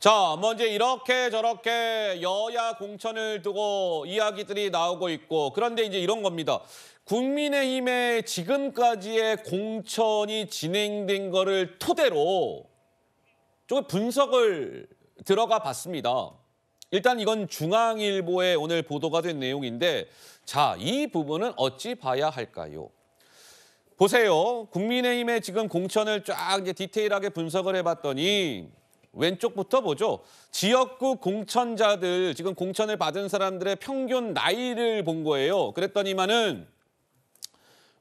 자, 이제 이렇게 저렇게 여야 공천을 두고 이야기들이 나오고 있고, 그런데 이제 이런 겁니다. 국민의힘의 지금까지의 공천이 진행된 거를 토대로 조금 분석을 들어가 봤습니다. 일단 이건 중앙일보에 오늘 보도가 된 내용인데, 자, 이 부분은 어찌 봐야 할까요? 보세요. 국민의힘의 지금 공천을 쫙 이제 디테일하게 분석을 해봤더니 왼쪽부터 보죠. 지역구 공천자들, 지금 공천을 받은 사람들의 평균 나이를 본 거예요. 그랬더니만은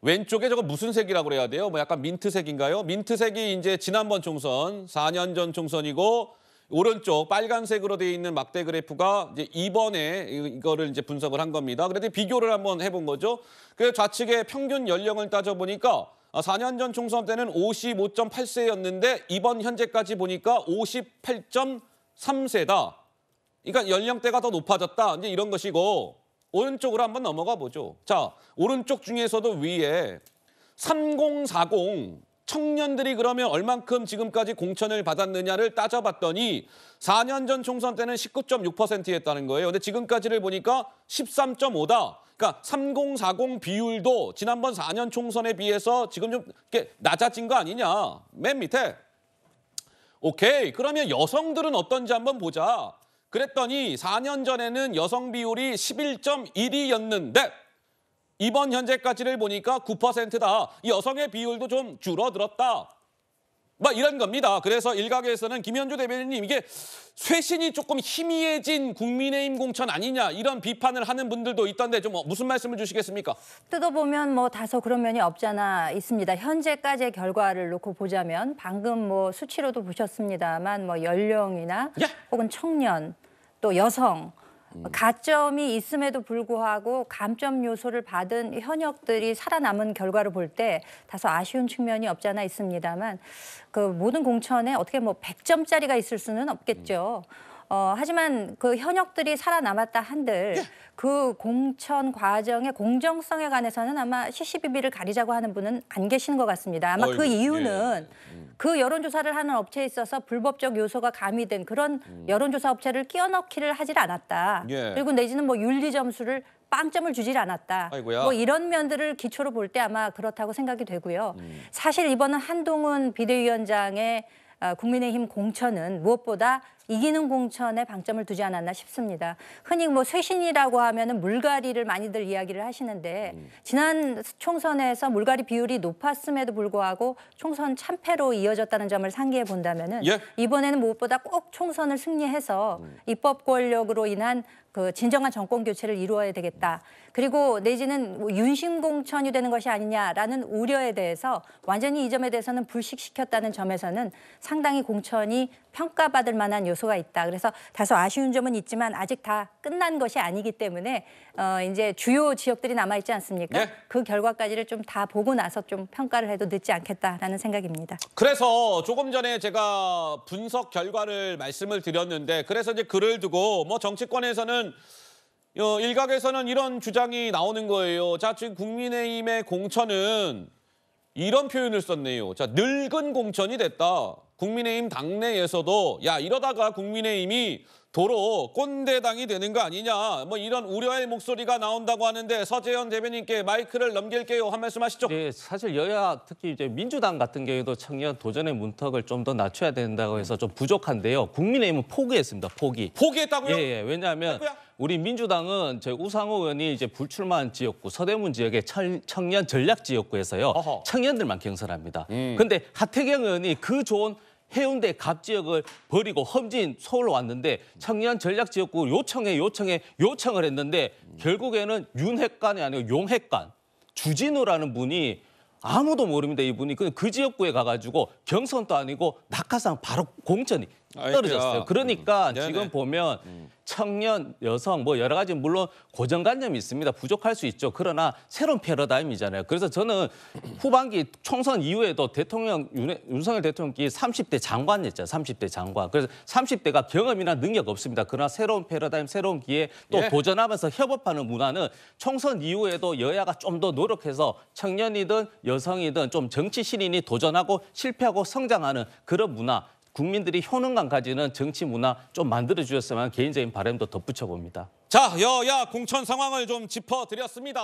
왼쪽에 저거 무슨 색이라고 그래야 돼요? 뭐 약간 민트색인가요? 민트색이 이제 지난번 총선, 4년 전 총선이고, 오른쪽 빨간색으로 되어 있는 막대 그래프가 이제 이번에 이거를 이제 분석을 한 겁니다. 그래서 비교를 한번 해본 거죠. 그 좌측의 평균 연령을 따져보니까 4년 전 총선 때는 55.8세였는데 이번 현재까지 보니까 58.3세다. 그러니까 연령대가 더 높아졌다. 이제 이런 것이고, 오른쪽으로 한번 넘어가 보죠. 자, 오른쪽 중에서도 위에 3040 청년들이 그러면 얼만큼 지금까지 공천을 받았느냐를 따져봤더니 4년 전 총선 때는 19.6%였다는 거예요. 근데 지금까지를 보니까 13.5다. 그러니까 3040 비율도 지난번 4년 총선에 비해서 지금 좀 이렇게 낮아진 거 아니냐. 맨 밑에. 오케이. 그러면 여성들은 어떤지 한번 보자. 그랬더니 4년 전에는 여성 비율이 11.1이었는데 이번 현재까지를 보니까 9%다. 여성의 비율도 좀 줄어들었다. 막 이런 겁니다. 그래서 일각에서는 김현주 대변인님 이게 쇄신이 조금 희미해진 국민의힘 공천 아니냐 이런 비판을 하는 분들도 있던데 좀 무슨 말씀을 주시겠습니까? 뜯어보면 뭐 다소 그런 면이 없잖아 있습니다. 현재까지의 결과를 놓고 보자면 방금 뭐 수치로도 보셨습니다만 뭐 연령이나 혹은 청년 또 여성 가점이 있음에도 불구하고 감점 요소를 받은 현역들이 살아남은 결과를 볼 때 다소 아쉬운 측면이 없지 않아 있습니다만 그 모든 공천에 어떻게 뭐 100점짜리가 있을 수는 없겠죠. 하지만 그 현역들이 살아남았다 한들 그 공천 과정의 공정성에 관해서는 아마 시시비비를 가리자고 하는 분은 안 계시는 것 같습니다. 아마 그 이유는 그 여론조사를 하는 업체에 있어서 불법적 요소가 가미된 그런 여론조사 업체를 끼워 넣기를 하질 않았다. 그리고 내지는 뭐 윤리 점수를 빵점을 주질 않았다. 뭐 이런 면들을 기초로 볼 때 아마 그렇다고 생각이 되고요. 사실 이번은 한동훈 비대위원장의 국민의힘 공천은 무엇보다 이기는 공천에 방점을 두지 않았나 싶습니다. 흔히 뭐 쇄신이라고 하면은 물갈이를 많이들 이야기를 하시는데 지난 총선에서 물갈이 비율이 높았음에도 불구하고 총선 참패로 이어졌다는 점을 상기해 본다면은 이번에는 무엇보다 꼭 총선을 승리해서 입법 권력으로 인한 그 진정한 정권 교체를 이루어야 되겠다. 그리고 내지는 뭐 윤심 공천이 되는 것이 아니냐라는 우려에 대해서 완전히 이 점에 대해서는 불식시켰다는 점에서는 상당히 공천이 평가받을 만한 요소가 있다. 그래서 다소 아쉬운 점은 있지만 아직 다 끝난 것이 아니기 때문에 이제 주요 지역들이 남아있지 않습니까? 그 결과까지를 좀 다 보고 나서 좀 평가를 해도 늦지 않겠다라는 생각입니다. 그래서 조금 전에 제가 분석 결과를 말씀을 드렸는데 그래서 이제 글을 두고 뭐 정치권에서는 일각에서는 이런 주장이 나오는 거예요. 자, 지금 국민의힘의 공천은 이런 표현을 썼네요. 자, 늙은 공천이 됐다. 국민의힘 당내에서도 야 이러다가 국민의힘이 도로 꼰대당이 되는 거 아니냐 뭐 이런 우려의 목소리가 나온다고 하는데 서재현 대변인께 마이크를 넘길게요. 한 말씀 하시죠. 네, 사실 여야 특히 이제 민주당 같은 경우에도 청년 도전의 문턱을 좀 더 낮춰야 된다고 해서 좀 부족한데요. 국민의힘은 포기했습니다. 포기했다고요? 예, 왜냐하면 우리 민주당은 저희 우상호 의원이 이제 불출마한 지역구 서대문 지역의 청년 전략 지역구에서요. 청년들만 경선합니다. 근데 하태경 의원이 그 좋은 해운대 갑 지역을 버리고 험진 서울로 왔는데 청년 전략 지역구 요청을 했는데 결국에는 윤핵관이 아니고 용핵관 주진우라는 분이 아무도 모릅니다. 이분이 그 지역구에 가가지고 경선도 아니고 낙하산 바로 공천이 떨어졌어요. 그러니까 지금 보면 청년, 여성 뭐 여러 가지 물론 고정관념이 있습니다. 부족할 수 있죠. 그러나 새로운 패러다임이잖아요. 그래서 저는 후반기 총선 이후에도 윤석열 대통령이 30대 장관이었잖아요. 30대 장관. 그래서 30대가 경험이나 능력 없습니다. 그러나 새로운 패러다임, 새로운 기회 또 도전하면서 협업하는 문화는 총선 이후에도 여야가 좀 더 노력해서 청년이든 여성이든 좀 정치 신인이 도전하고 실패하고 성장하는 그런 문화 국민들이 효능감 가지는 정치 문화 좀 만들어 주셨으면 개인적인 바람도 덧붙여 봅니다. 자, 여야 공천 상황을 좀 짚어드렸습니다.